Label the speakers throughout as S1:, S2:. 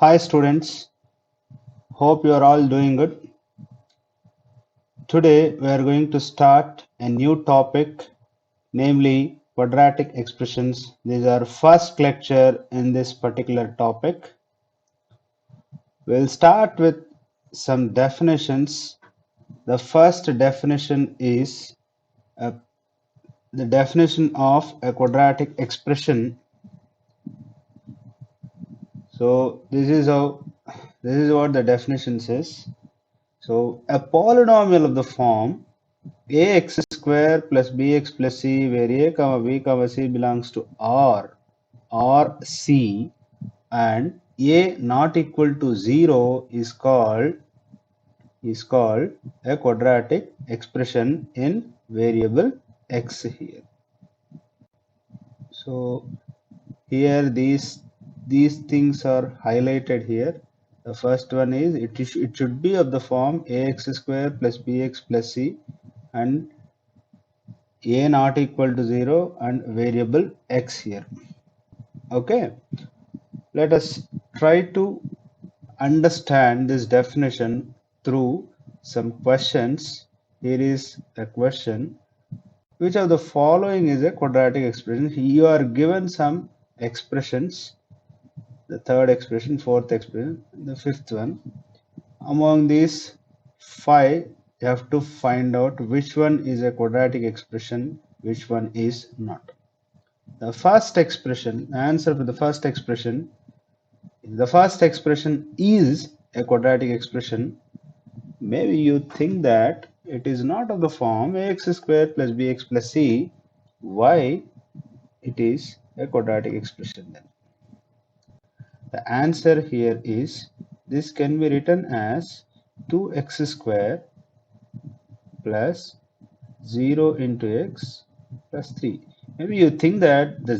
S1: Hi students, hope you are all doing good. Today we are going to start a new topic, namely quadratic expressions. This is our first lecture in this particular topic. We'll start with some definitions. The first definition is uh, the definition of a quadratic expression. So this is what the definition says. So a polynomial of the form ax square plus bx plus c, where a comma b comma c belongs to R or C, and a not equal to 0 is called a quadratic expression in variable x here. So here these things are highlighted here. The first one is it should be of the form ax square plus bx plus c and a not equal to 0 and variable x here. Okay, let us try to understand this definition through some questions. Here is a question: which of the following is a quadratic expression? You are given some expressions, the third expression, fourth expression, the fifth one. Among these five, you have to find out which one is a quadratic expression, which one is not. The first expression, the answer for the first expression, if the first expression is a quadratic expression, maybe you think that it is not of the form ax squared plus bx plus c. Why it is a quadratic expression then? The answer here is this can be written as 2x squared plus 0 into x plus 3. Maybe you think that the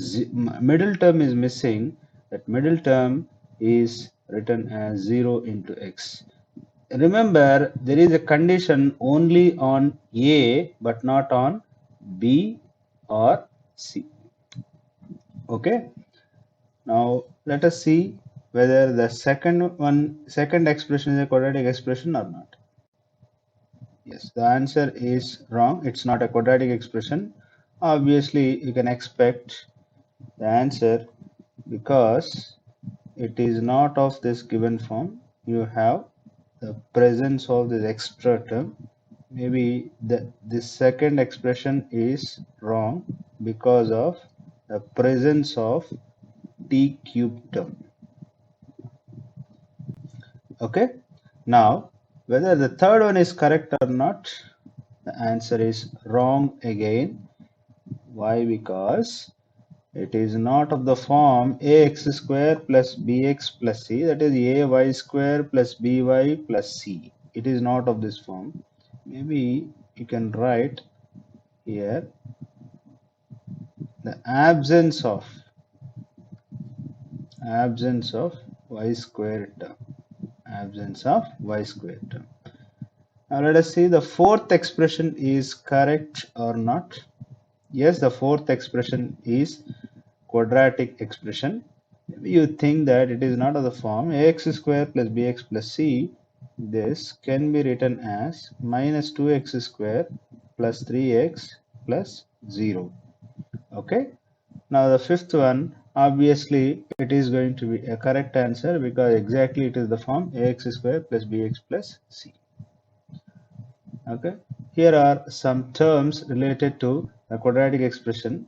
S1: middle term is missing. That middle term is written as 0 into x. Remember, there is a condition only on A but not on B or C. Okay. Now let us see whether the second expression is a quadratic expression or not. Yes, the answer is wrong. It's not a quadratic expression. Obviously, you can expect the answer because it is not of this given form. You have the presence of this extra term. Maybe this second expression is wrong because of the presence of t cube term. Okay. Now, whether the third one is correct or not, the answer is wrong again. Why? Because it is not of the form ax square plus bx plus c, that is ay square plus by plus c. It is not of this form. Maybe you can write here the absence of y square term. Absence of y square term. Now let us see the fourth expression is correct or not. Yes, the fourth expression is quadratic expression. Maybe you think that it is not of the form ax square plus bx plus c. This can be written as minus 2x square plus 3x plus 0. Okay. Now the fifth one, obviously it is going to be a correct answer because exactly it is the form ax square plus bx plus c. Okay. Here are some terms related to a quadratic expression.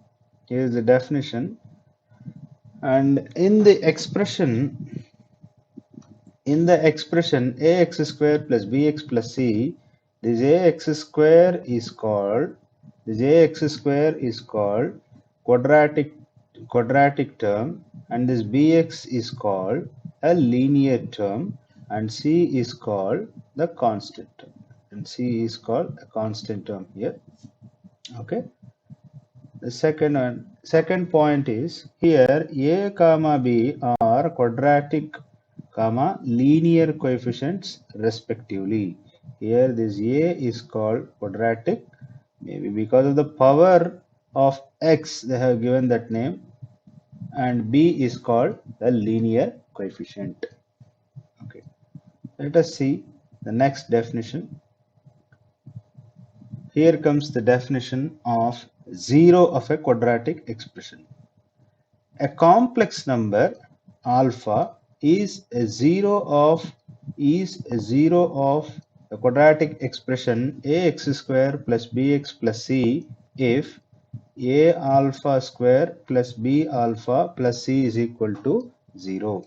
S1: Here is the definition. And in the expression ax square plus bx plus c, this ax square is called quadratic term, and this bx is called a linear term, and c is called the constant term, and c is called a constant term here. Okay. The second point is here a comma b are quadratic comma linear coefficients respectively. Here this a is called quadratic, maybe because of the power of x they have given that name, and b is called the linear coefficient. Okay, let us see the next definition. Here comes the definition of zero of a quadratic expression. A complex number alpha is a zero of the quadratic expression ax square plus bx plus c if a alpha square plus b alpha plus c is equal to 0.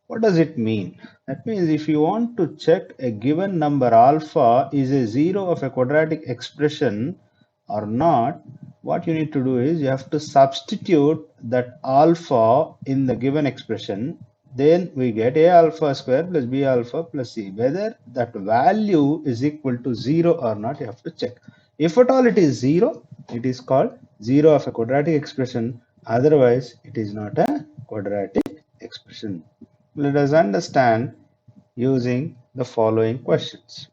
S1: What does it mean? That means if you want to check a given number alpha is a zero of a quadratic expression or not, what you need to do is you have to substitute that alpha in the given expression. Then we get a alpha square plus b alpha plus c. Whether that value is equal to 0 or not, you have to check. If at all it is 0, it is called zero of a quadratic expression. Otherwise, it is not a quadratic expression. Let us understand using the following questions.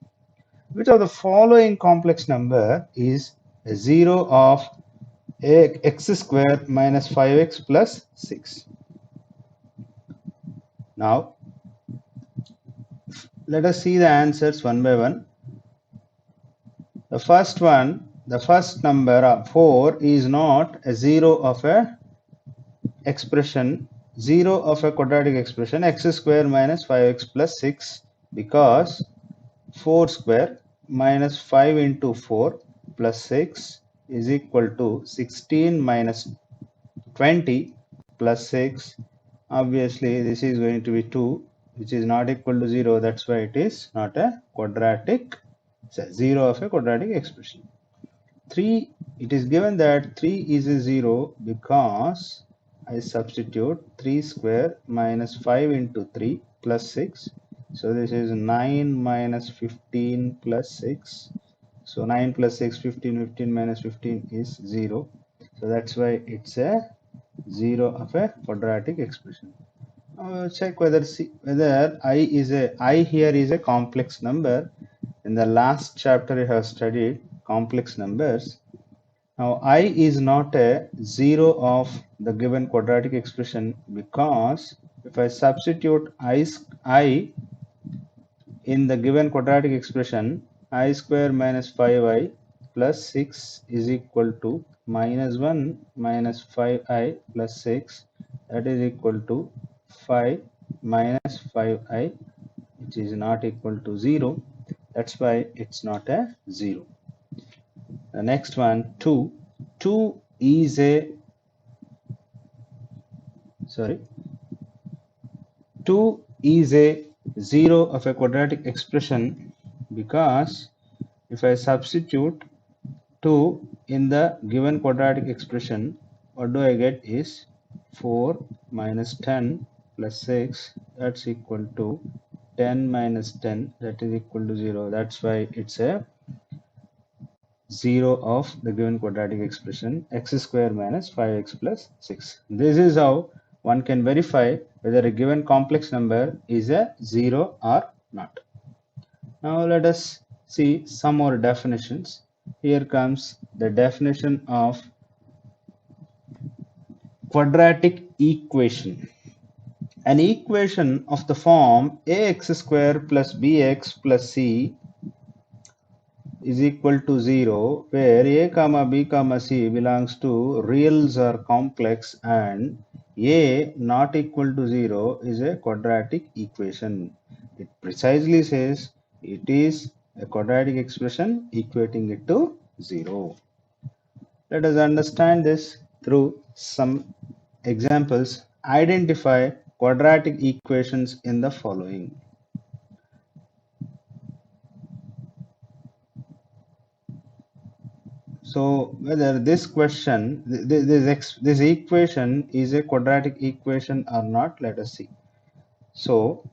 S1: Which of the following complex number is a 0 of x square minus 5x plus 6? Now, let us see the answers one by one. The first one, the first number 4 is not a 0 of a expression, 0 of a quadratic expression x square minus 5x plus 6 because 4 square minus 5 into 4 plus 6 is equal to 16 minus 20 plus 6. Obviously, this is going to be 2, which is not equal to 0. That's why it is not a quadratic, 0 of a quadratic expression. 3, it is given that 3 is a 0 because I substitute 3 square minus 5 into 3 plus 6. So this is 9 minus 15 plus 6. So 9 plus 6, 15, 15 minus 15 is 0. So that's why it's a 0 of a quadratic expression. Check whether I here is a complex number. In the last chapter we have studied complex numbers. Now I is not a 0 of the given quadratic expression because if I substitute I in the given quadratic expression, I square minus 5i plus 6 is equal to minus 1 minus 5i plus 6, that is equal to 5 minus 5i, which is not equal to 0. That's why it's not a 0. The next one, 2. 2 is a 2 is a 0 of a quadratic expression because if I substitute 2 in the given quadratic expression, what do I get is 4 minus 10 plus 6, that's equal to 10 minus 10, that is equal to 0. That's why it's a 0 of the given quadratic expression x square minus 5x plus 6. This is how one can verify whether a given complex number is a 0 or not. Now let us see some more definitions. Here comes the definition of quadratic equation. An equation of the form ax square plus bx plus c is equal to 0 where a comma b comma c belongs to reals or complex and a not equal to 0 is a quadratic equation. It precisely says it is a quadratic expression equating it to 0. Let us understand this through some examples. Identify quadratic equations in the following. So whether this question, this equation is a quadratic equation or not, let us see. So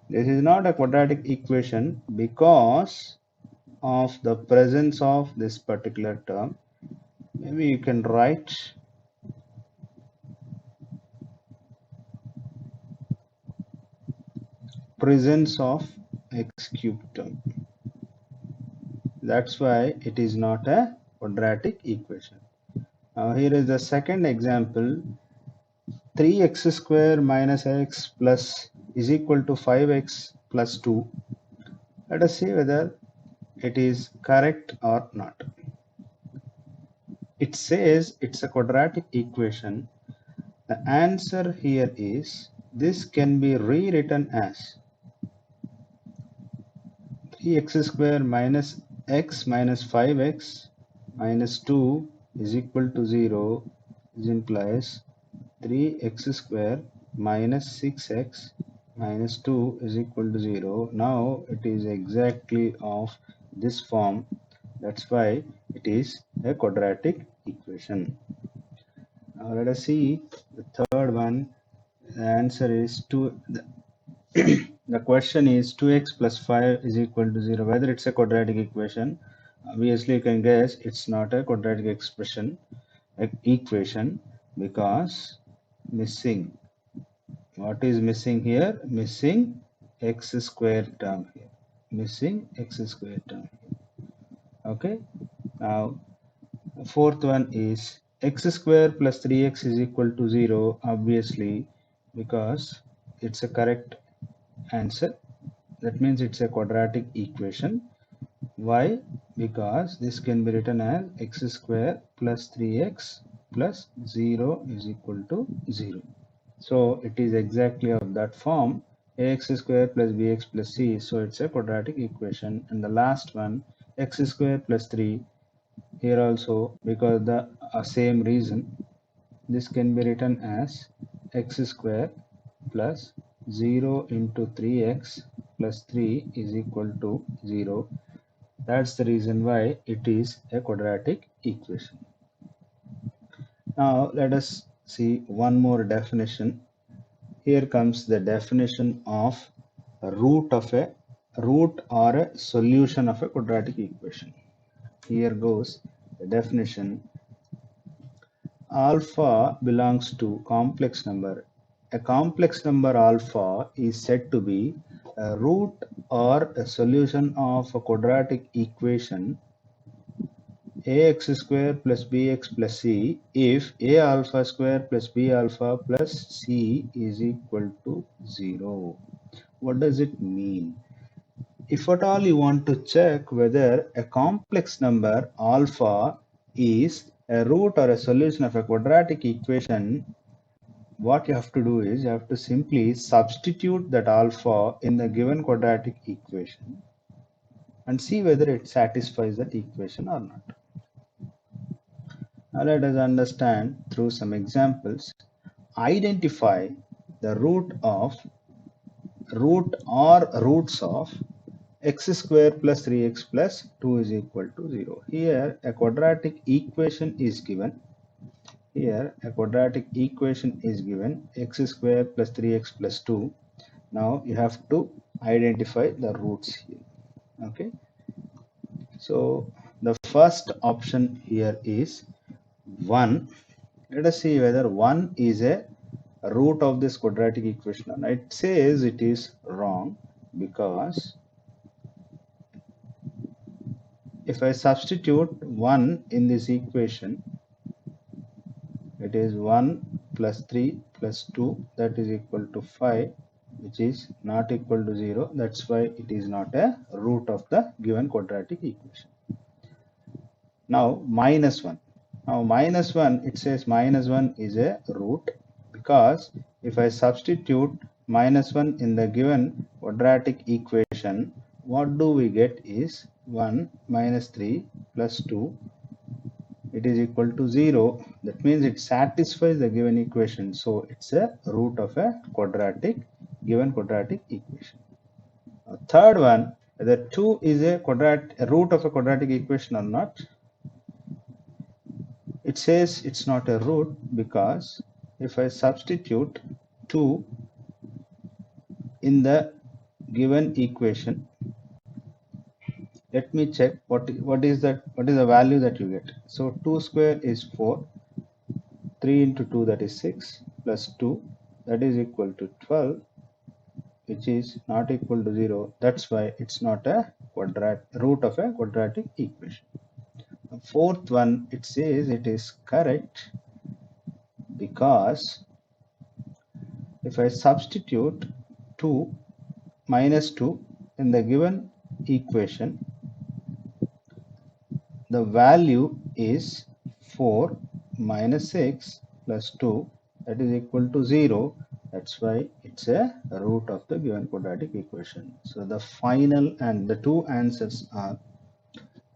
S1: this is not a quadratic equation because of the presence of this particular term. Maybe you can write presence of x cubed term. That's why it is not a quadratic equation. Now here is the second example. 3x square minus x plus is equal to 5x plus 2. Let us see whether it is correct or not. It says it's a quadratic equation. The answer here is this can be rewritten as 3x square minus x minus 5x minus 2 is equal to 0. This implies 3x square minus 6x minus 2 is equal to 0. Now it is exactly of this form. That's why it is a quadratic equation. Now let us see the third one. The answer is 2. The question is 2x plus 5 is equal to 0. Whether it's a quadratic equation, obviously you can guess it's not a quadratic equation because missing. What is missing here? Missing x square term here. Missing x square term here. Okay. Now fourth one is x square plus 3x is equal to 0. Obviously, because it's a correct answer. That means it's a quadratic equation. Why? Because this can be written as x square plus 3x plus 0 is equal to 0. So it is exactly of that form, ax square plus bx plus c. So it's a quadratic equation. And the last one, x square plus 3. Here also, because the same reason, this can be written as x square plus 0 into 3x plus 3 is equal to 0. That's the reason why it is a quadratic equation. Now let us see one more definition. Here comes the definition of a root or a solution of a quadratic equation. Here goes the definition. Alpha belongs to complex number. A complex number alpha is said to be a root or a solution of a quadratic equation ax square plus bx plus c if a alpha square plus b alpha plus c is equal to 0. What does it mean? If at all you want to check whether a complex number alpha is a root or a solution of a quadratic equation, what you have to do is you have to simply substitute that alpha in the given quadratic equation and see whether it satisfies that equation or not. Now let us understand through some examples. Identify the root or roots of x square plus 3x plus 2 is equal to 0. Here a quadratic equation is given. X square plus 3x plus 2. Now you have to identify the roots here. Okay. So the first option here is 1. Let us see whether 1 is a root of this quadratic equation. And it says it is wrong because if I substitute 1 in this equation, it is 1 plus 3 plus 2, that is equal to 5, which is not equal to 0. That's why it is not a root of the given quadratic equation. Now minus 1. Now minus 1, it says minus 1 is a root because if I substitute minus 1 in the given quadratic equation, what do we get is 1 minus 3 plus 2, it is equal to 0. That means it satisfies the given equation. So it's a root of a given quadratic equation. Third one, whether 2 is a root of a quadratic equation or not. It says it's not a root because if I substitute 2 in the given equation, let me check what is the value that you get. So 2 square is 4, 3 into 2, that is 6, plus 2, that is equal to 12, which is not equal to 0. That's why it's not a root of a quadratic equation. The fourth one, it says it is correct because if I substitute 2 minus 2 in the given equation, the value is 4 minus 6 plus 2, that is equal to 0. That's why it's a root of the given quadratic equation. So the final and the two answers are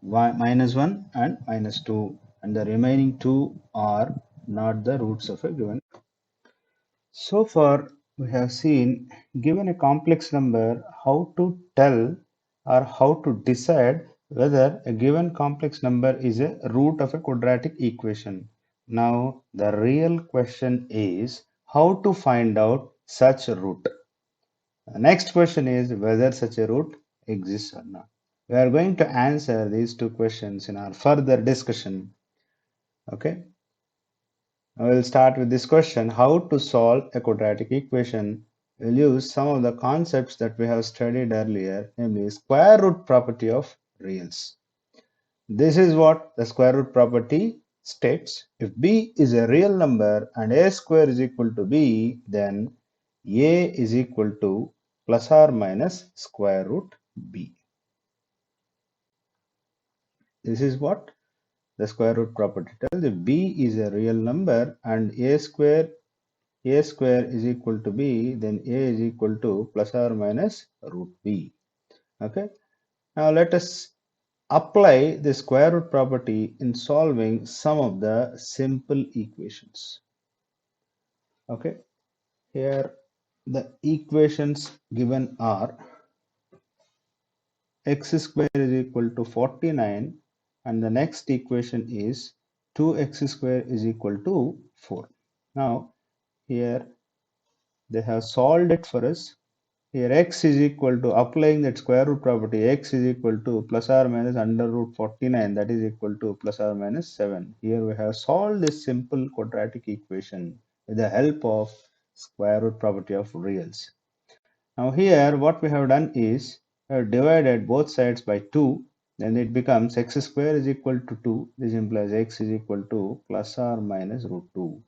S1: minus 1 and minus 2, and the remaining two are not the roots of a given. So far, we have seen, given a complex number, how to tell or how to decide whether a given complex number is a root of a quadratic equation. Now, the real question is how to find out such a root. The next question is whether such a root exists or not. We are going to answer these two questions in our further discussion. Okay. I will start with this question: how to solve a quadratic equation. We'll use some of the concepts that we have studied earlier, namely square root property of reals. This is what the square root property states. If b is a real number and a square is equal to b, then a is equal to plus or minus square root b. This is what the square root property tells. If b is a real number and a square is equal to b, then a is equal to plus or minus root b. Okay. Now let us apply the square root property in solving some of the simple equations. Okay. Here the equations given are x square is equal to 49, and the next equation is 2x square is equal to 4. Now here they have solved it for us. Here x is equal to, applying that square root property, x is equal to plus or minus under root 49, that is equal to plus or minus 7. Here we have solved this simple quadratic equation with the help of square root property of reals. Now here what we have done is we have divided both sides by 2, then it becomes x square is equal to 2. This implies x is equal to plus or minus root 2.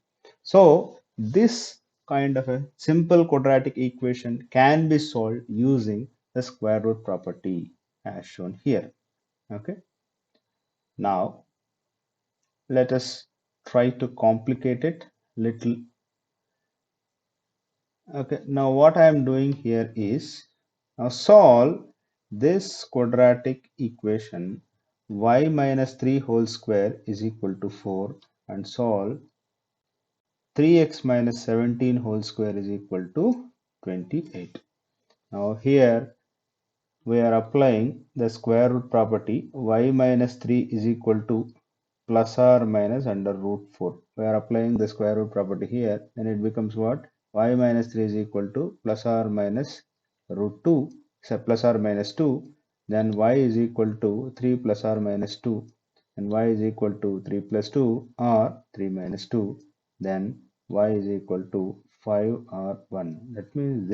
S1: So this kind of a simple quadratic equation can be solved using the square root property as shown here. Okay. Now let us try to complicate it little. Okay, now what I am doing here is now solve this quadratic equation y minus 3 whole square is equal to 4, and solve 3x minus 17 whole square is equal to 28. Now here we are applying the square root property. Y minus 3 is equal to plus or minus under root 4. We are applying the square root property here, then it becomes what? Y minus 3 is equal to plus or minus root 2, so plus or minus 2, then y is equal to 3 plus or minus 2, and y is equal to 3 plus 2 or 3 minus 2, then y is equal to 5 or 1. That means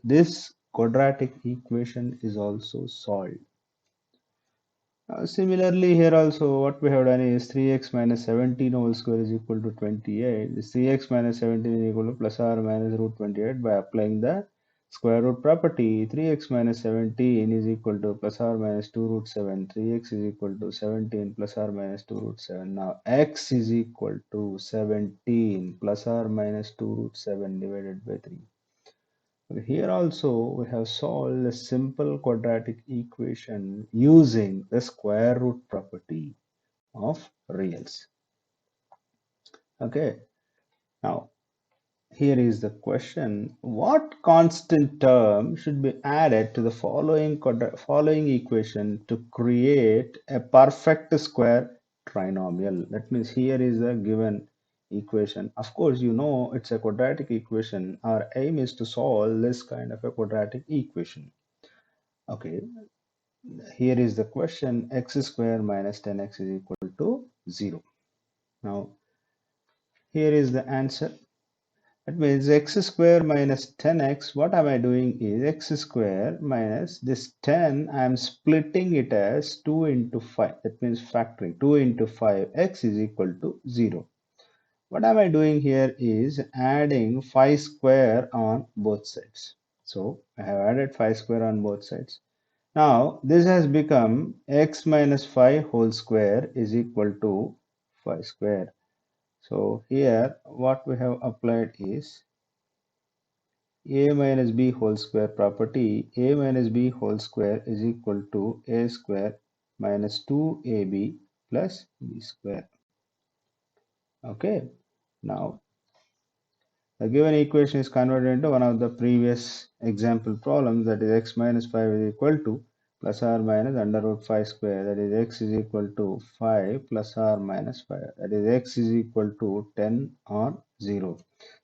S1: this quadratic equation is also solved. Similarly, here also what we have done is 3x minus 17 whole square is equal to 28. This 3x minus 17 is equal to plus or minus root 28 by applying the square root property. 3x minus 17 is equal to plus or minus 2 root 7. 3x is equal to 17 plus or minus 2 root 7. Now x is equal to 17 plus or minus 2 root 7 divided by 3. Here also we have solved a simple quadratic equation using the square root property of reals. Okay, now here is the question: what constant term should be added to the following equation to create a perfect square trinomial? That means here is a given equation. Of course, you know it's a quadratic equation. Our aim is to solve this kind of a quadratic equation. Okay, here is the question: x square minus 10x is equal to 0. Now here is the answer. That means x square minus 10x, what am I doing is x square minus this 10, I am splitting it as 2 into 5. That means factoring 2 into 5, x is equal to 0. What am I doing here is adding 5 square on both sides. So I have added 5 square on both sides. Now this has become x minus 5 whole square is equal to 5 square. So here what we have applied is a minus b whole square property. A minus b whole square is equal to a square minus 2ab plus b square. Okay. Now the given equation is converted into one of the previous example problems, that is x minus 5 is equal to plus or minus under root 5 square, that is x is equal to 5 plus or minus 5, that is x is equal to 10 or 0.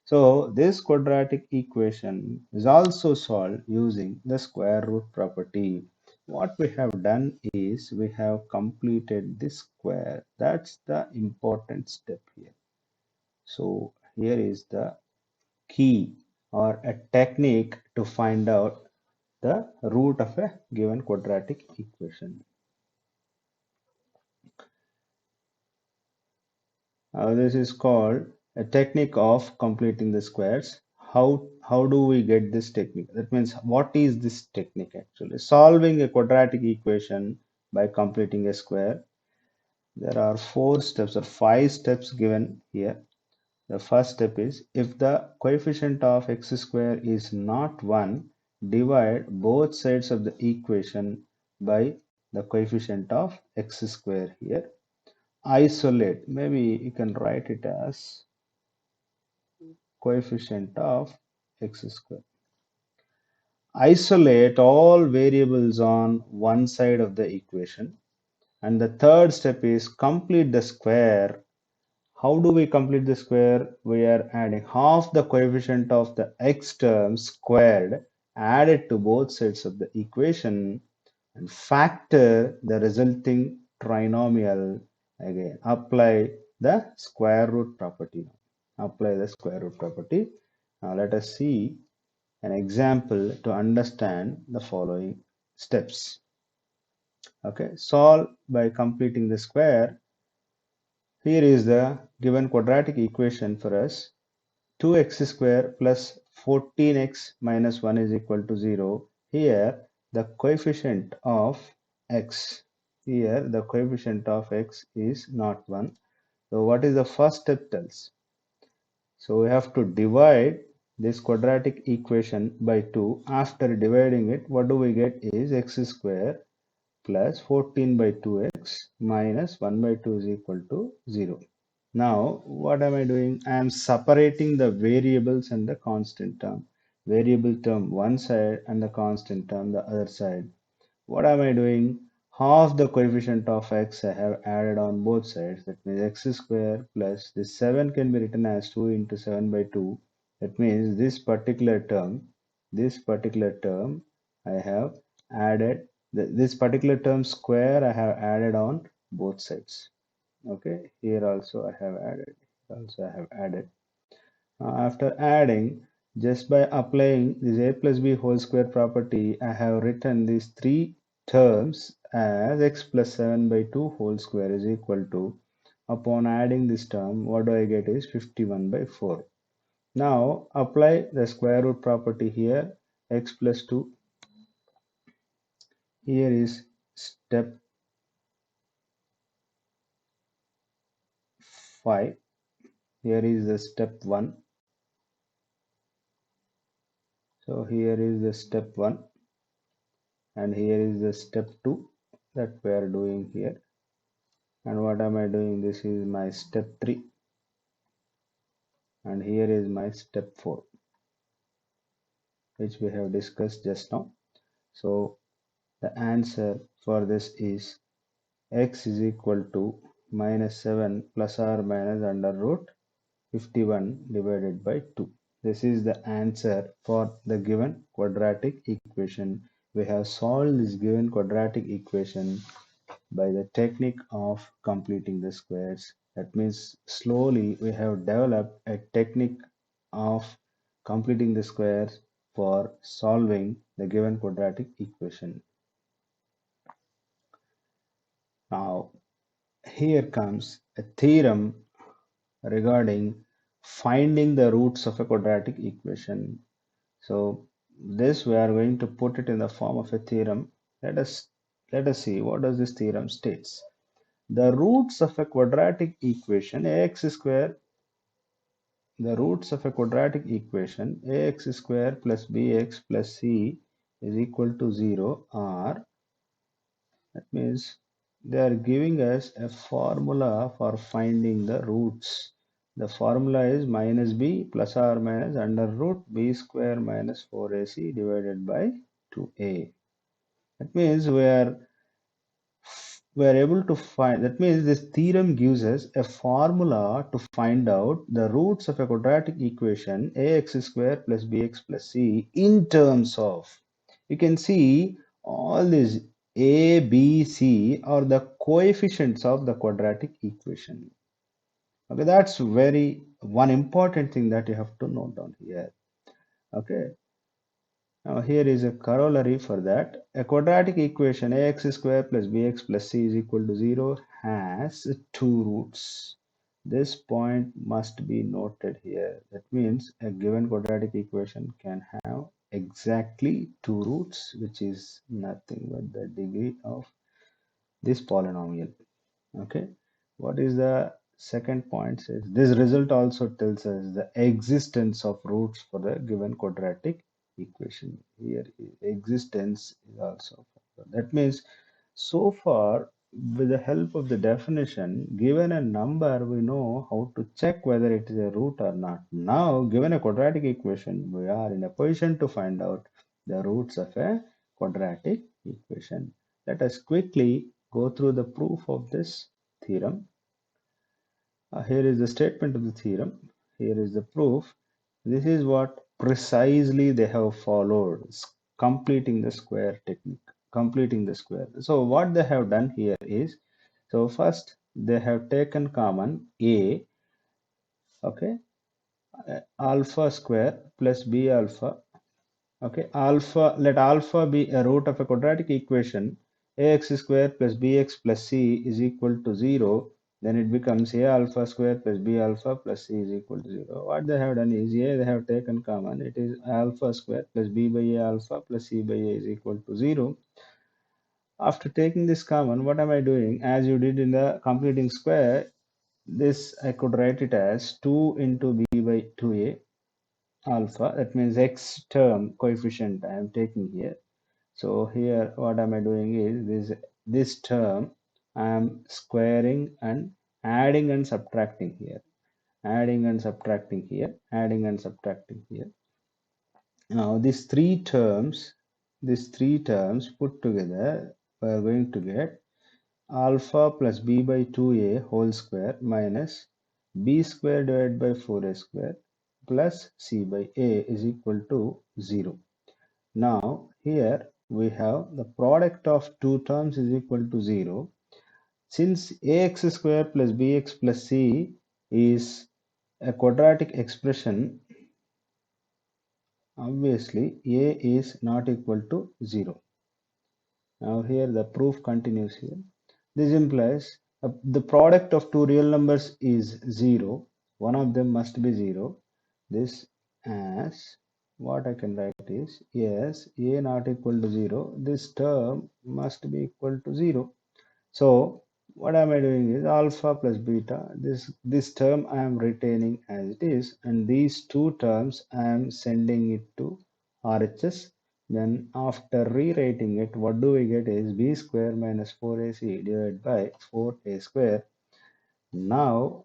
S1: So this quadratic equation is also solved using the square root property. What we have done is we have completed this square. That's the important step here. So here is the key or a technique to find out the root of a given quadratic equation. This is called a technique of completing the squares. How do we get this technique? That means what is this technique actually? Solving a quadratic equation by completing a square. There are 4 steps or 5 steps given here. The first step is, if the coefficient of x square is not 1, divide both sides of the equation by the coefficient of x square here. Isolate, maybe you can write it as coefficient of x square. Isolate all variables on one side of the equation. And the third step is complete the square. How do we complete the square? We are adding half the coefficient of the x term squared added to both sides of the equation and factor the resulting trinomial again. Apply the square root property. Apply the square root property. Now let us see an example to understand the following steps. Okay, solve by completing the square. Here is the given quadratic equation for us. 2x square plus 14x minus 1 is equal to 0. Here the coefficient of x, here the coefficient of x is not 1. So what is the first step tells? So we have to divide this quadratic equation by 2. After dividing it, what do we get is x square plus 14 by 2x minus 1 by 2 is equal to 0. Now, what am I doing? I am separating the variables and the constant term. Variable term one side and the constant term the other side. What am I doing? Half the coefficient of x I have added on both sides. That means x square plus this 7 can be written as 2 into 7 by 2. That means this particular term I have added, this particular term square I have added on both sides. Okay, here also I have added. After adding, just by applying this a plus b whole square property, I have written these 3 terms as x plus 7 by 2 whole square is equal to, upon adding this term, what do I get is 51 by 4. Now apply the square root property here. X plus 2, here is step 5, here is the step 1. So here is the step 1 and here is the step 2 that we are doing here. And what am I doing? This is my step 3 and here is my step 4, which we have discussed just now. So the answer for this is x is equal to minus 7 plus or minus under root 51 divided by 2. This is the answer for the given quadratic equation. We have solved this given quadratic equation by the technique of completing the squares. That means slowly we have developed a technique of completing the squares for solving the given quadratic equation. Now, here comes a theorem regarding finding the roots of a quadratic equation. So this we are going to put it in the form of a theorem. Let us see what does this theorem states. The roots of a quadratic equation ax square the roots of a quadratic equation ax square plus bx plus c is equal to 0 are, that means they are giving us a formula for finding the roots. The formula is minus b plus or minus under root b square minus 4ac divided by 2a. That means we are able to find, that means this theorem gives us a formula to find out the roots of a quadratic equation ax square plus bx plus c in terms of, you can see all these a b c are the coefficients of the quadratic equation. Okay, that's very one important thing that you have to note down here. Okay, now here is a corollary for that. A quadratic equation ax square plus bx plus c is equal to 0 has two roots. This point must be noted here. That means a given quadratic equation can have exactly two roots, which is nothing but the degree of this polynomial. Okay, what is the second point? Says this result also tells us the existence of roots for the given quadratic equation. Here existence is also factor. That means so far with the help of the definition, given a number we know how to check whether it is a root or not. Now given a quadratic equation, we are in a position to find out the roots of a quadratic equation. Let us quickly go through the proof of this theorem. Here is the statement of the theorem. Here is the proof. This is what precisely they have followed, completing the square technique, completing the square. So what they have done here is, so first they have taken common a, okay, alpha square plus b alpha. Okay, alpha, let alpha be a root of a quadratic equation ax square plus bx plus c is equal to 0. Then it becomes a alpha square plus b alpha plus c is equal to 0. What they have done is a they have taken common. It is alpha square plus b by a alpha plus c by a is equal to 0. After taking this common, what am I doing? As you did in the completing square, this I could write it as 2 into b by 2a alpha. That means x term coefficient I am taking here. So here what am I doing is this term I am squaring and adding and subtracting here, adding and subtracting here, adding and subtracting here. Now these three terms put together, we are going to get alpha plus b by 2a whole square minus b square divided by 4a square plus c by a is equal to 0. Now here we have the product of two terms is equal to 0. Since ax square plus bx plus c is a quadratic expression, obviously a is not equal to 0. Now here the proof continues here. This implies the product of two real numbers is 0. One of them must be 0. This as what I can write is, yes, a not equal to 0. This term must be equal to 0. So what am I doing is alpha plus beta. This term I am retaining as it is, and these two terms I am sending it to RHS. Then after rewriting it, what do we get is b square minus 4ac divided by 4a square. Now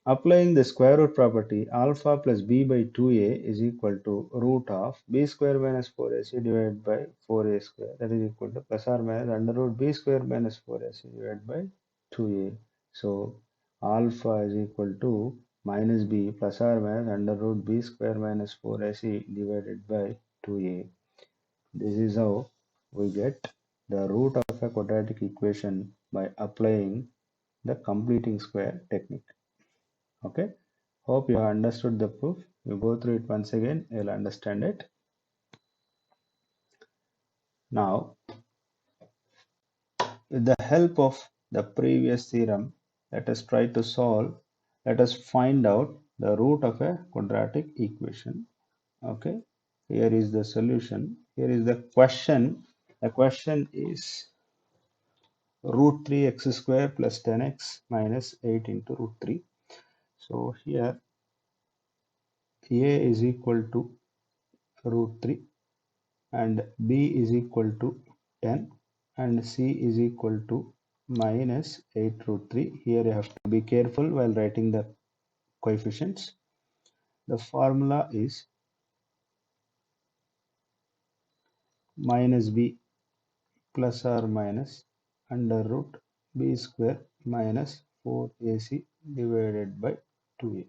S1: applying the square root property, alpha plus b by 2a is equal to root of b square minus 4ac divided by 4a square. That is equal to plus or minus under root b square minus 4ac divided by 2a. So alpha is equal to minus b plus or minus under root b square minus 4ac divided by 2a. This is how we get the root of a quadratic equation by applying the completing square technique. Okay, hope you have understood the proof. You go through it once again, you'll understand it. Now, with the help of the previous theorem, let us try to solve, let us find out the root of a quadratic equation. Okay, Here is the solution. Here is the question. The question is root 3 x square plus 10x minus 8 into root 3. So here a is equal to root 3 and b is equal to 10 and c is equal to minus 8 root 3. Here you have to be careful while writing the coefficients. The formula is minus b plus or minus under root b square minus 4ac divided by 2a.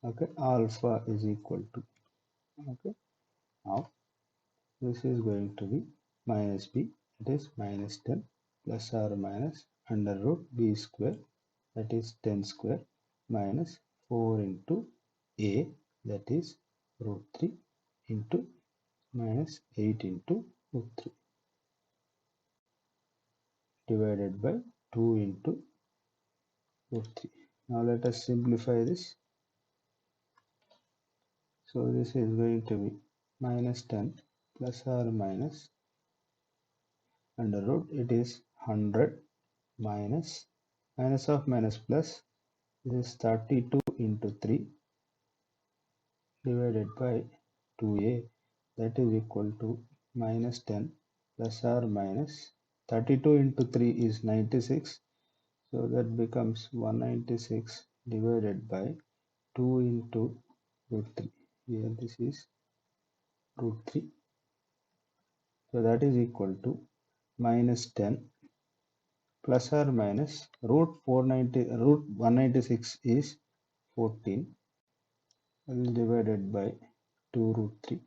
S1: Okay, alpha is equal to, okay, now this is going to be minus b, that is minus 10 plus or minus under root b square, that is 10 square minus 4 into a, that is root 3 into minus 8 into root 3 divided by 2 into root 3. Now let us simplify this. So this is going to be minus 10 plus or minus under root, it is 100 minus minus of minus plus, this is 32 into 3 divided by 2a, that is equal to minus 10 plus or minus 32 into 3 is 96, so that becomes 196 divided by 2 into root 3. Here this is root 3, so that is equal to minus 10 plus or minus root 490, root 196 is 14 divided by 2 root 3.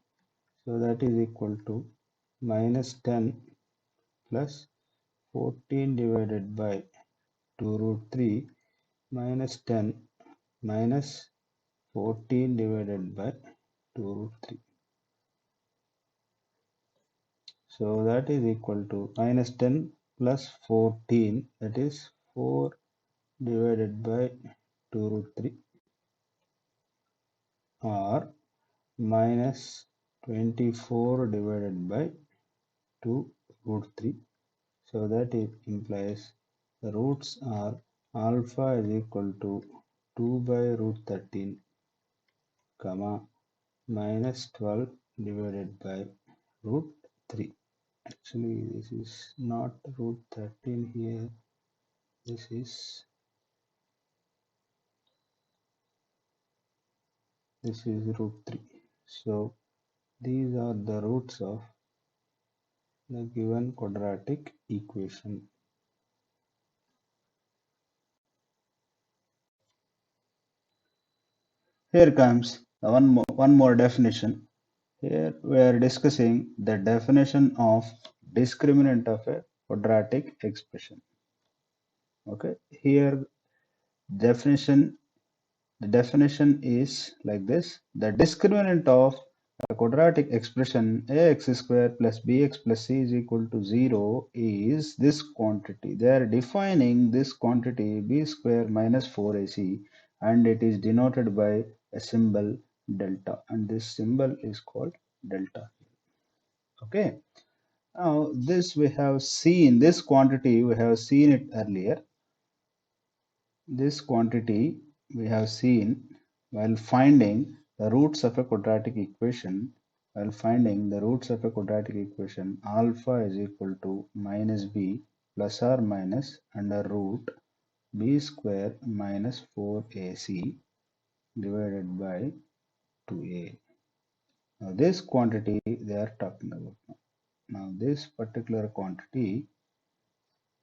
S1: So that is equal to minus 10 plus 14 divided by 2 root 3 minus 10 minus 14 divided by 2 root 3. So that is equal to minus 10 plus 14, that is 4 divided by 2 root 3 or minus 24 divided by 2 root 3. So that it implies the roots are alpha is equal to 2 by root 13 comma minus 12 divided by root 3. Actually this is not root 13 here, this is root 3. So these are the roots of the given quadratic equation. Here comes one more definition. Here we are discussing the definition of discriminant of a quadratic expression. Okay, here definition the definition is like this: the discriminant of a quadratic expression ax square plus bx plus c is equal to 0 is this quantity. They are defining this quantity b square minus 4ac and it is denoted by a symbol delta, and this symbol is called delta. Okay, now this we have seen, this quantity we have seen it earlier. This quantity we have seen while finding the roots of a quadratic equation. While finding the roots of a quadratic equation, alpha is equal to minus b plus or minus under root b square minus 4ac divided by 2a. Now this quantity they are talking about. Now this particular quantity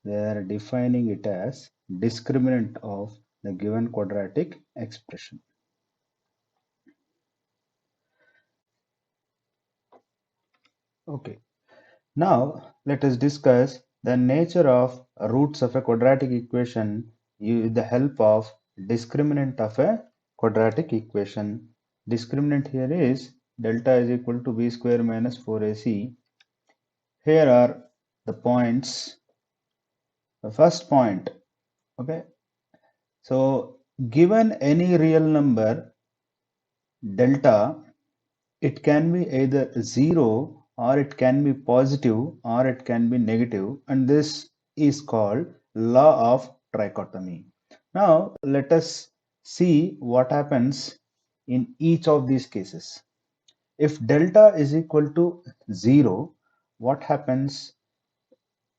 S1: they are defining it as discriminant of the given quadratic expression. Okay, now let us discuss the nature of roots of a quadratic equation with the help of discriminant of a quadratic equation. Discriminant here is delta is equal to b square minus 4ac. Here are the points. The first point, okay, so given any real number delta, it can be either 0 or it can be positive or it can be negative, and this is called law of trichotomy. Now let us see what happens in each of these cases. If delta is equal to 0, what happens?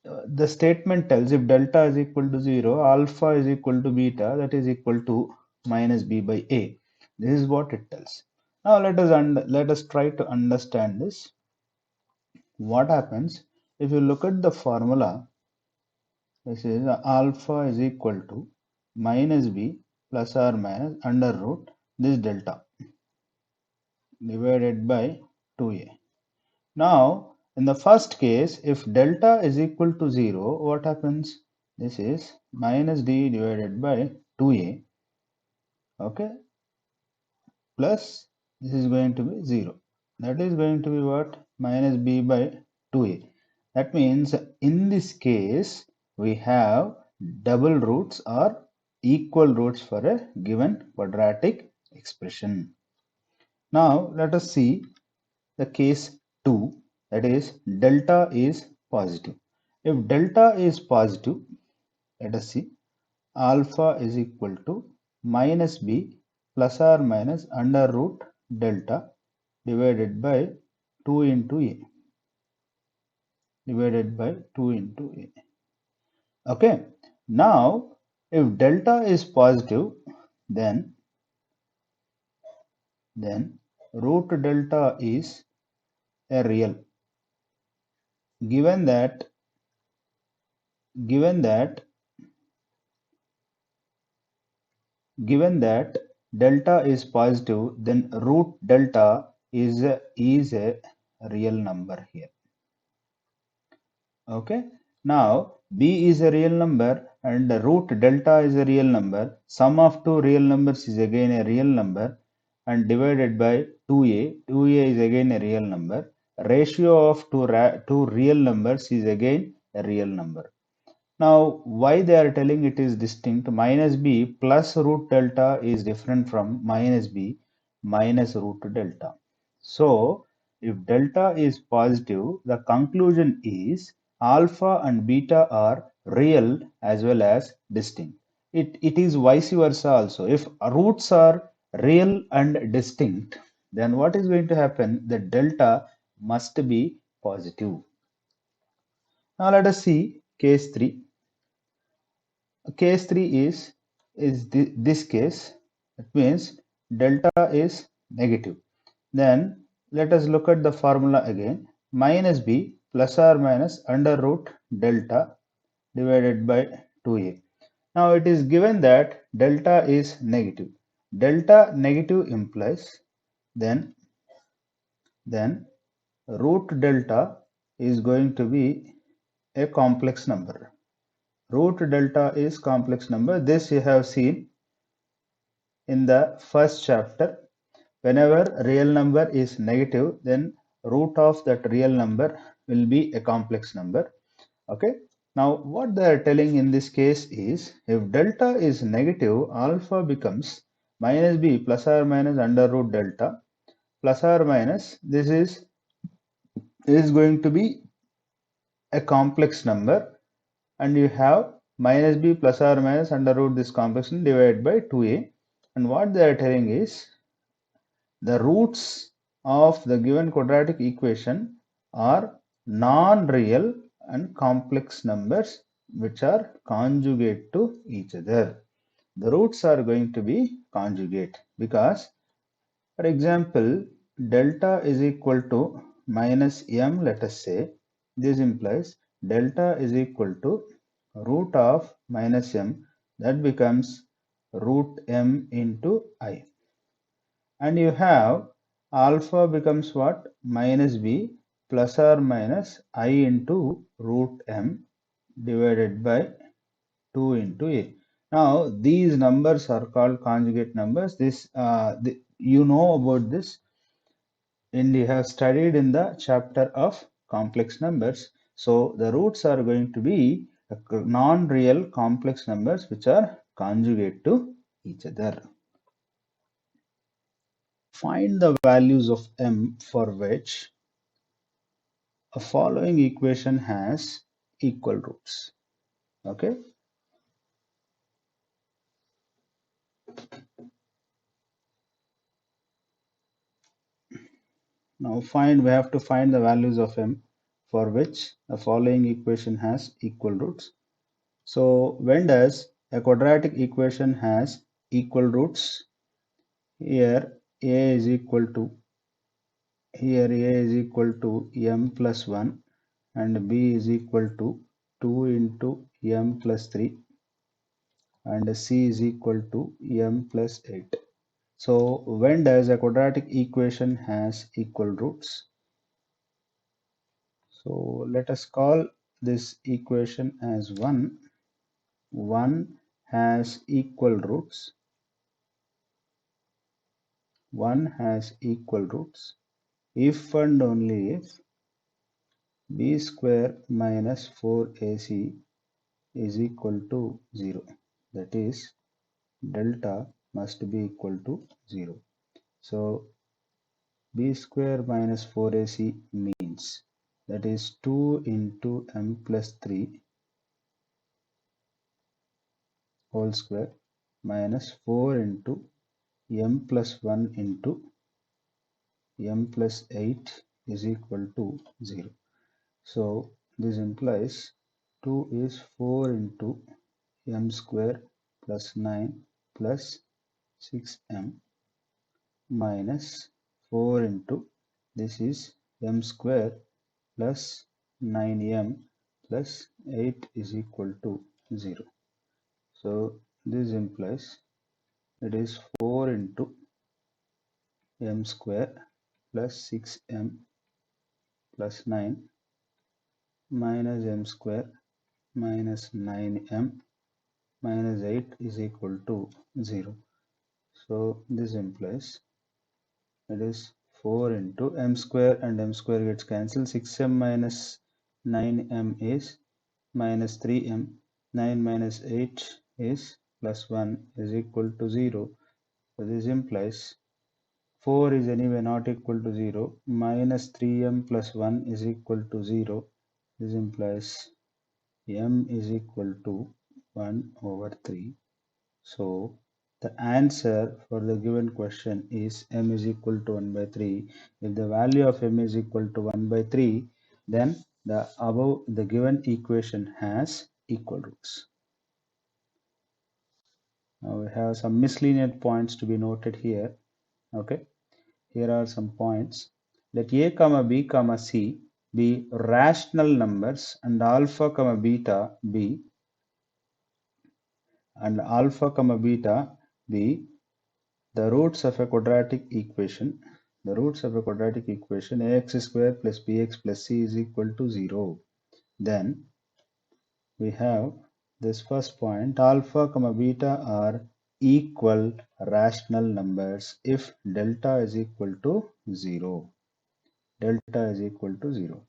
S1: The statement tells if delta is equal to 0, alpha is equal to beta, that is equal to minus b by a. This is what it tells. Now let us try to understand this. What happens if you look at the formula? This is alpha is equal to minus b plus or minus under root this delta divided by 2a. Now, in the first case, if delta is equal to 0, what happens? This is minus d divided by 2a, okay, plus this is going to be 0. That is going to be what? Minus b by 2a. That means in this case, we have double roots or equal roots for a given quadratic expression. Now, let us see the case 2, that is delta is positive. If delta is positive, let us see, alpha is equal to minus b plus or minus under root delta divided by 2 into a, divided by 2 into a. Okay, now if delta is positive, then root delta is a real. Given that given that Given that delta is positive, then root delta is a real number here. Okay. Now b is a real number and the root delta is a real number. Sum of two real numbers is again a real number and divided by 2a. 2a is again a real number. Ratio of two real numbers is again a real number. Now, why they are telling it is distinct? Minus b plus root delta is different from minus b minus root delta. So, if delta is positive, the conclusion is alpha and beta are real as well as distinct. It is vice versa also. If roots are real and distinct, then what is going to happen? The delta must be positive. Now, let us see case 3. Case 3 is this case. It means delta is negative. Then let us look at the formula again. Minus b plus or minus under root delta divided by 2a. Now it is given that delta is negative. Delta negative implies then root delta is going to be a complex number. Root delta is complex number. This you have seen in the first chapter. Whenever real number is negative, then root of that real number will be a complex number. Okay. Now what they are telling in this case is if delta is negative, alpha becomes minus b plus or minus under root delta plus or minus this is going to be a complex number and you have minus b plus or minus under root this complex number divided by 2a, and what they are telling is the roots of the given quadratic equation are non-real and complex numbers which are conjugate to each other. The roots are going to be conjugate because, for example, delta is equal to minus m, let us say. This implies delta is equal to root of minus m, that becomes root m into I. And you have alpha becomes what? Minus b plus or minus I into root m divided by 2 into a. Now these numbers are called conjugate numbers. You know about this and you have studied in the chapter of complex numbers. So the roots are going to be non-real complex numbers which are conjugate to each other. Find the values of m for which a following equation has equal roots. Okay. Now we have to find the values of m for which the following equation has equal roots. So when does a quadratic equation has equal roots? Here a is equal to m plus 1 and b is equal to 2 into m plus 3 and c is equal to m plus 8. So when does a quadratic equation has equal roots? So let us call this equation as 1. 1 has equal roots. 1 has equal roots if and only if b square minus 4ac is equal to 0. That is, delta must be equal to 0. So b square minus 4ac means that is 2 into m plus 3 whole square minus 4 into m plus 1 into m plus 8 is equal to 0. So this implies 2 is 4 into m square plus 9 plus 6m minus 4 into this is m square plus 9m plus 8 is equal to 0. So this implies it is 4 into m square plus 6m plus 9 minus m square minus 9m minus 8 is equal to 0. So this implies it is 4 into m square and m square gets cancelled. 6m minus 9m is minus 3m. 9 minus 8 is plus 1 is equal to 0. So this implies 4 is anyway not equal to 0. Minus 3m plus 1 is equal to 0. This implies m is equal to 1 over 3. So the answer for the given question is m is equal to 1 by 3. If the value of m is equal to 1 by 3, then the given equation has equal roots. Now we have some miscellaneous points to be noted here. Okay, here are some points. Let a comma b comma c be rational numbers and alpha comma beta be and alpha comma beta be the roots of a quadratic equation. The roots of a quadratic equation ax square plus bx plus c is equal to 0. Then we have this first point, alpha comma beta are equal rational numbers if delta is equal to 0. Delta is equal to 0.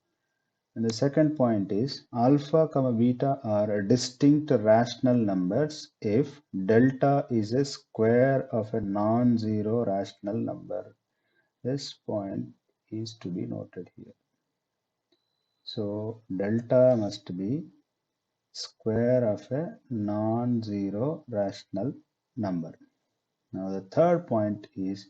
S1: And the second point is alpha comma beta are distinct rational numbers if delta is a square of a non-zero rational number. This point is to be noted here. So delta must be square of a non-zero rational number. Now the third point is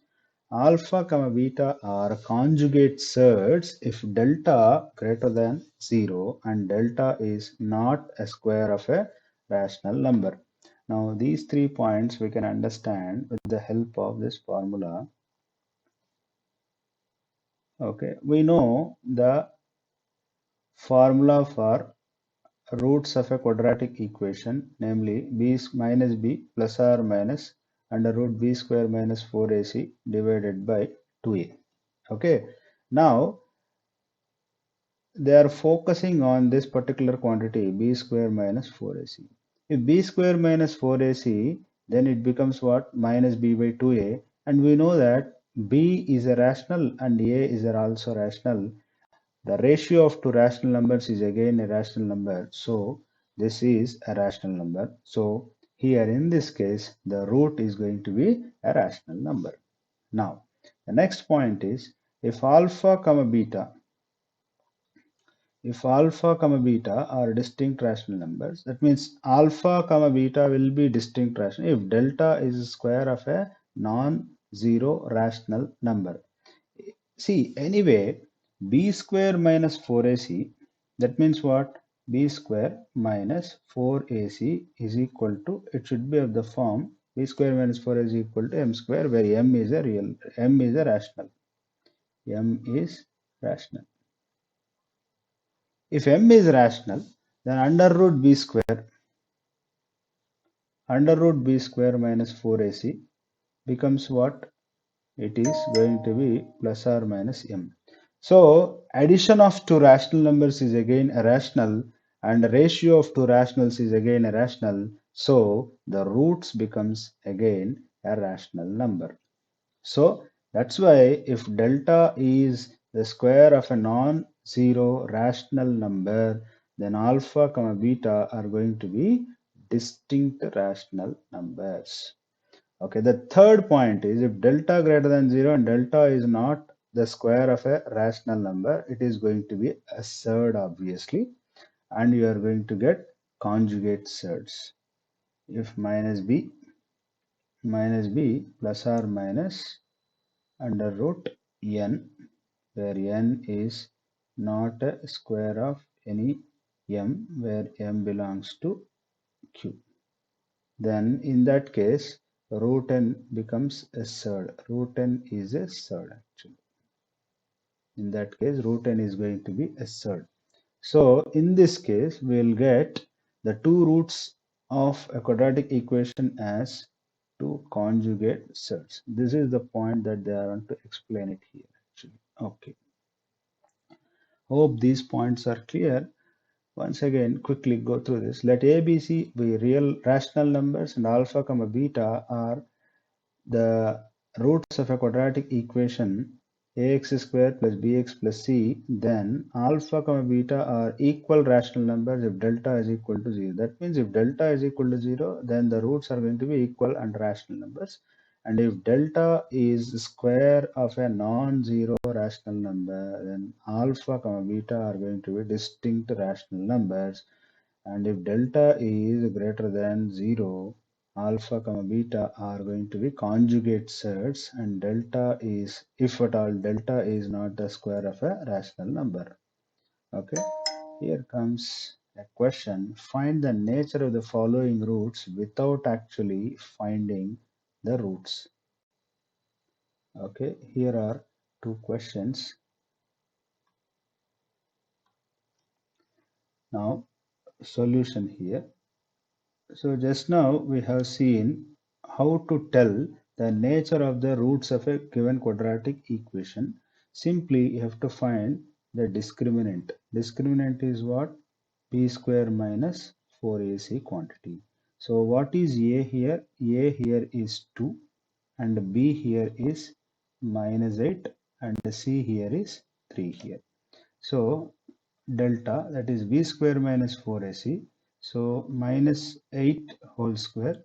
S1: alpha comma beta are conjugate surds if delta greater than 0 and delta is not a square of a rational number. Now these 3 points we can understand with the help of this formula. Okay, we know the formula for roots of a quadratic equation, namely b minus b plus or minus under root b square minus 4ac divided by 2a. Okay, now they are focusing on this particular quantity b square minus 4ac. If b square minus 4ac, then it becomes what? Minus b by 2a, and we know that b is a rational and a is also rational. The ratio of two rational numbers is again a rational number. So this is a rational number. So here in this case, the root is going to be a rational number. Now, The next point is if alpha comma beta, if alpha comma beta are distinct rational numbers, that means alpha comma beta will be distinct rational if delta is the square of a non-zero rational number. See, anyway, b square minus 4ac, that means what? B square minus 4ac is equal to, it should be of the form b square minus 4ac is equal to m square, where m is a real, m is a rational. M is rational. If m is rational, then under root b square minus 4ac becomes what? It is going to be plus or minus m. So addition of two rational numbers is again a rational, and the ratio of two rationals is again a rational. So the roots becomes again a rational number. So that's why if delta is the square of a non-zero rational number, then alpha comma beta are going to be distinct rational numbers. Okay, the third point is if delta greater than 0 and delta is not the square of a rational number, it is going to be a surd obviously, and you are going to get conjugate surds. If minus b plus or minus under root n, where n is not a square of any m, where m belongs to q. Then in that case, root n becomes a surd. Root n is a surd actually. In that case, root n is going to be a surd. So in this case, we will get the two roots of a quadratic equation as two conjugate surds. This is the point that they are going to explain it here actually. Okay. Hope these points are clear. Once again, quickly go through this. Let A, B, C be real rational numbers and alpha comma beta are the roots of a quadratic equation ax square plus bx plus c, then alpha comma beta are equal rational numbers if delta is equal to 0. That means if delta is equal to 0, then the roots are going to be equal and rational numbers. And if delta is square of a non-zero rational number, then alpha comma beta are going to be distinct rational numbers. And if delta is greater than 0, alpha comma beta are going to be conjugate surds, and delta is, if at all, delta is not the square of a rational number. Okay, here comes a question. Find the nature of the following roots without actually finding the roots. Okay, here are two questions. Now, solution here. So just now we have seen how to tell the nature of the roots of a given quadratic equation. Simply you have to find the discriminant. Discriminant is what? B square minus 4ac quantity. So what is A here? A here is 2 and B here is minus 8 and C here is 3 here. So delta, that is b square minus 4ac. So minus 8 whole square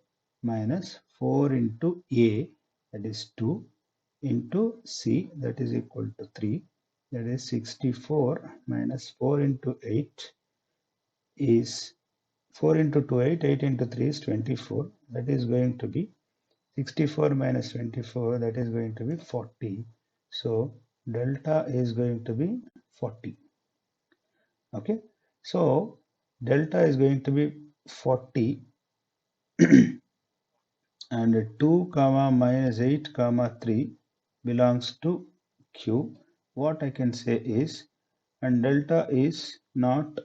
S1: minus 4 into a, that is 2, into c, that is equal to 3, that is 64, minus 4 into 8 is 4 into 2 8, 8 into 3 is 24, that is going to be 64 minus 24, that is going to be 40. So delta is going to be 40. Okay, so delta is going to be 40 and 2 comma minus 8 comma 3 belongs to q. What I can say is, and delta is not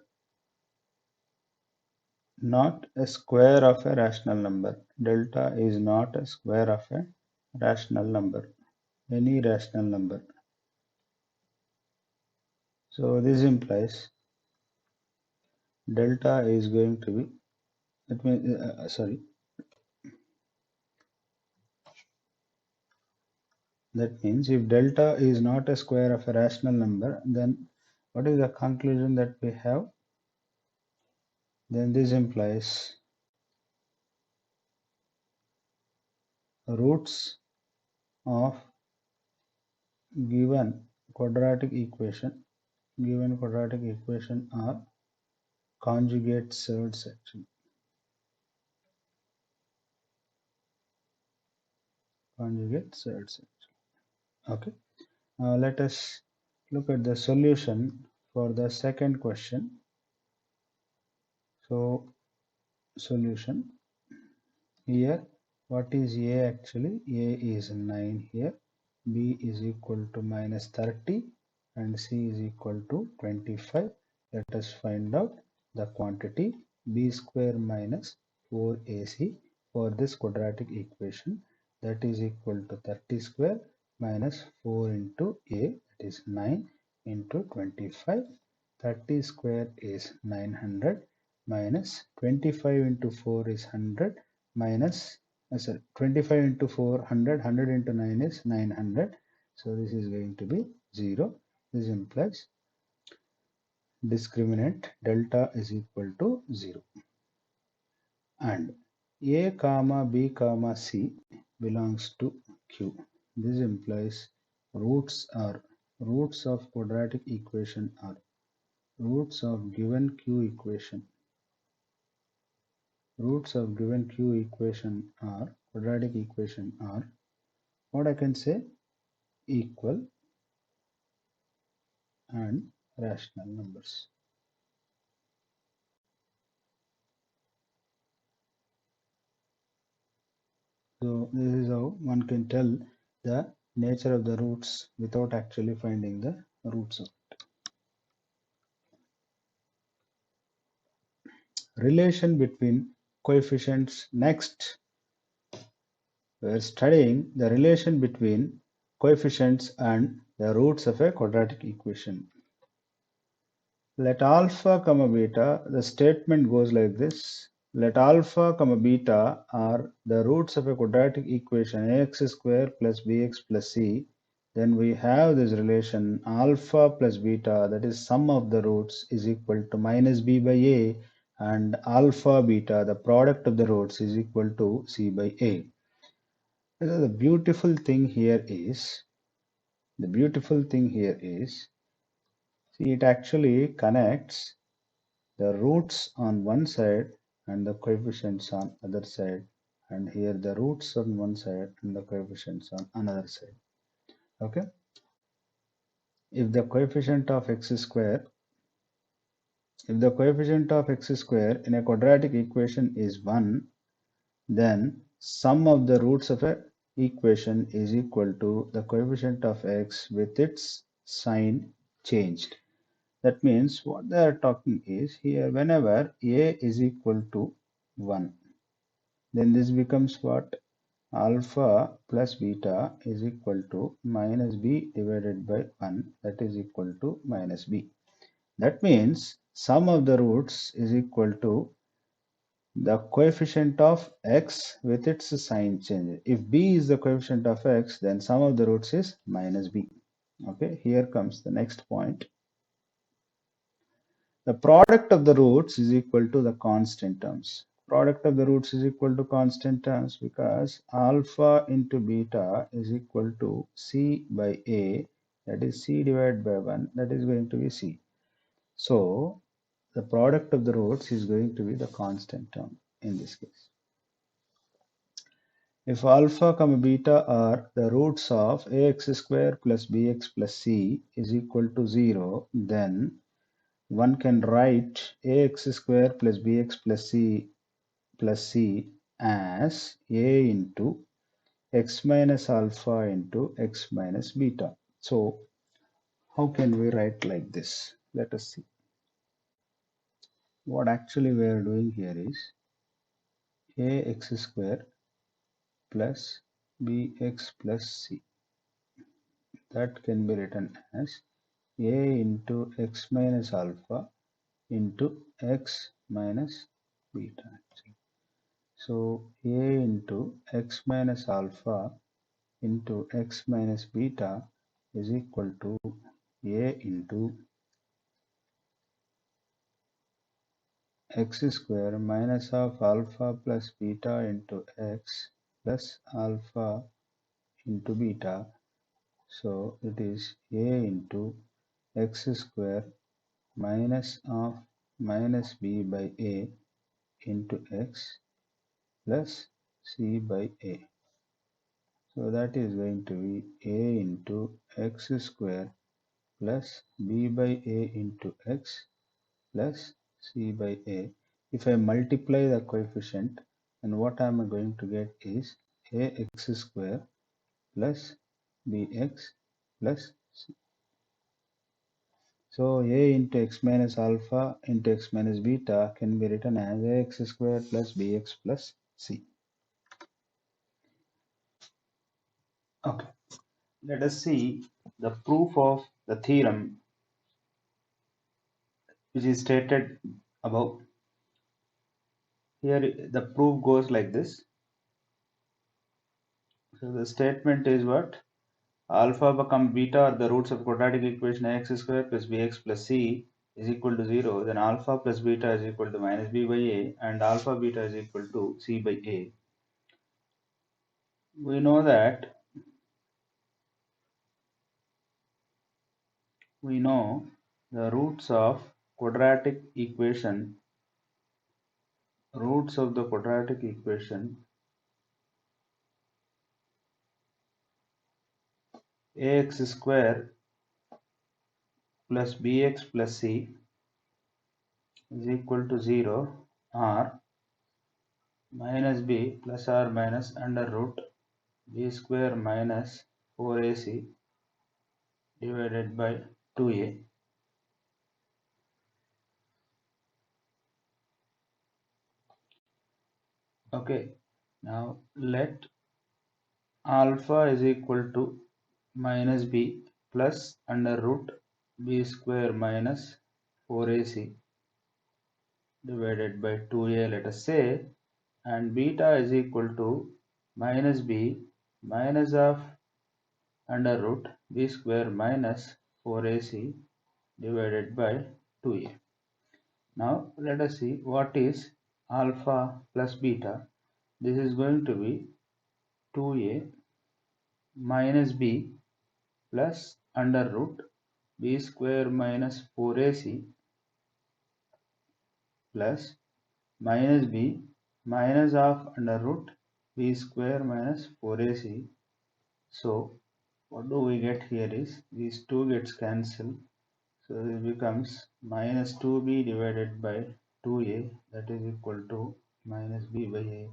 S1: a square of a rational number. Delta is not a square of a rational number, any rational number. So this implies delta is going to be, that means that means if delta is not a square of a rational number, then what is the conclusion that we have? Then this implies roots of given quadratic equation, are conjugate surds actually. Conjugate surds. Okay. Now let us look at the solution for the second question. So solution here, what is A actually? A is 9 here, B is equal to minus 30 and C is equal to 25. Let us find out the quantity B square minus 4AC for this quadratic equation, that is equal to 30 square minus 4 into A, that is 9 into 25. 30 square is 900 minus 25 into 4 is 100 minus 25 into 4 100, 100 into 9 is 900, so this is going to be 0. This implies discriminant delta is equal to 0, and A comma B comma C belongs to Q. This implies roots of quadratic equation are roots of given Q equation. Roots of given Q equation are quadratic equation are what I can say, equal and rational numbers. So this is how one can tell the nature of the roots without actually finding the roots of it. Relation between coefficients. Next, we are studying the relation between coefficients and the roots of a quadratic equation. Let alpha comma beta, the statement goes like this. Let alpha comma beta are the roots of a quadratic equation ax square plus bx plus c. Then we have this relation alpha plus beta, that is sum of the roots, is equal to minus b by a, and alpha beta, the product of the roots, is equal to c by a. So the beautiful thing here is, see, it actually connects the roots on one side and the coefficients on other side, and here the roots on one side and the coefficients on another side. Okay, if the coefficient of x square in a quadratic equation is 1, then sum of the roots of a equation is equal to the coefficient of x with its sign changed. That means what they are talking is here, whenever a is equal to 1, then this becomes what? Alpha plus beta is equal to minus b divided by 1, that is equal to minus b. That means sum of the roots is equal to the coefficient of x with its sign change. If b is the coefficient of x, then sum of the roots is minus b. Okay, here comes the next point. The product of the roots is equal to the constant terms. Product of the roots is equal to constant terms because alpha into beta is equal to c by a, that is c divided by 1, that is going to be c. So the product of the roots is going to be the constant term in this case. If alpha comma beta are the roots of ax square plus bx plus c is equal to 0, then one can write ax square plus bx plus c as a into x minus alpha into x minus beta. So how can we write like this? Let us see. What actually we are doing here is ax square plus bx plus c. That can be written as a into x minus alpha into x minus beta. So a into x minus alpha into x minus beta is equal to a into x square minus of alpha plus beta into x plus alpha into beta. So it is a into x square minus of minus b by a into x plus c by a. So that is going to be a into x square plus b by a into x plus c by a. If I multiply the coefficient, then what I am going to get is ax square plus bx plus c. So a into x minus alpha into x minus beta can be written as ax square plus bx plus c. Okay, let us see the proof of the theorem which is stated above. Here the proof goes like this. So the statement is what? Alpha become beta are the roots of quadratic equation ax square plus bx plus c is equal to 0. Then alpha plus beta is equal to minus b by a and alpha beta is equal to c by a. We know that the roots of the quadratic equation ax square plus bx plus c is equal to 0 or minus b plus or minus under root b square minus 4ac divided by 2a. Okay, now let alpha is equal to minus b plus under root b square minus 4ac divided by 2a, let us say, and beta is equal to minus b minus of under root b square minus 4ac divided by 2a. Now let us see what is alpha plus beta. This is going to be 2a minus b plus under root b square minus 4ac plus minus b minus of under root b square minus 4ac. So what do we get here is these two gets cancelled. So this becomes minus 2b divided by 2a, that is equal to minus b by a,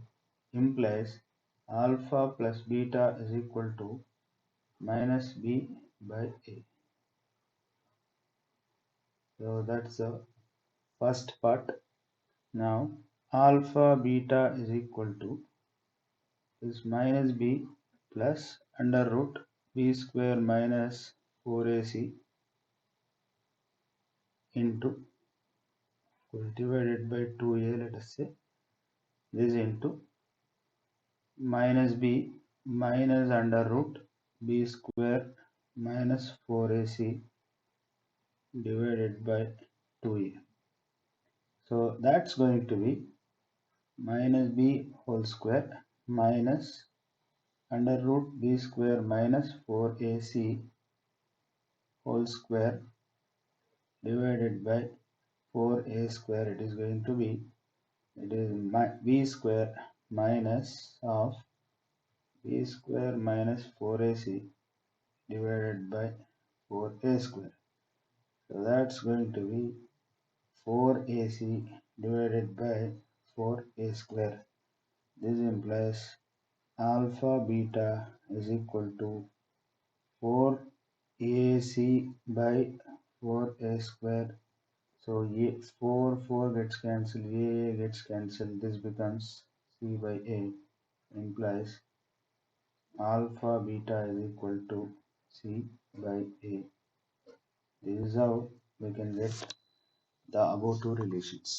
S1: implies alpha plus beta is equal to minus b by a. So that's the first part. Now alpha beta is equal to is minus b plus under root b square minus 4ac into divided by 2a, let us say, this into minus b minus under root b square minus 4ac divided by 2a. So that's going to be minus b whole square minus under root b square minus 4ac whole square divided by 4a square. It is going to be, it is b square minus of b square minus 4ac divided by 4a square. So that's going to be 4ac divided by 4a square. This implies alpha beta is equal to 4ac by 4a square. So 4 gets cancelled, a gets cancelled. This becomes c by a, implies alpha beta is equal to c by a. This is how we can get the above two relations.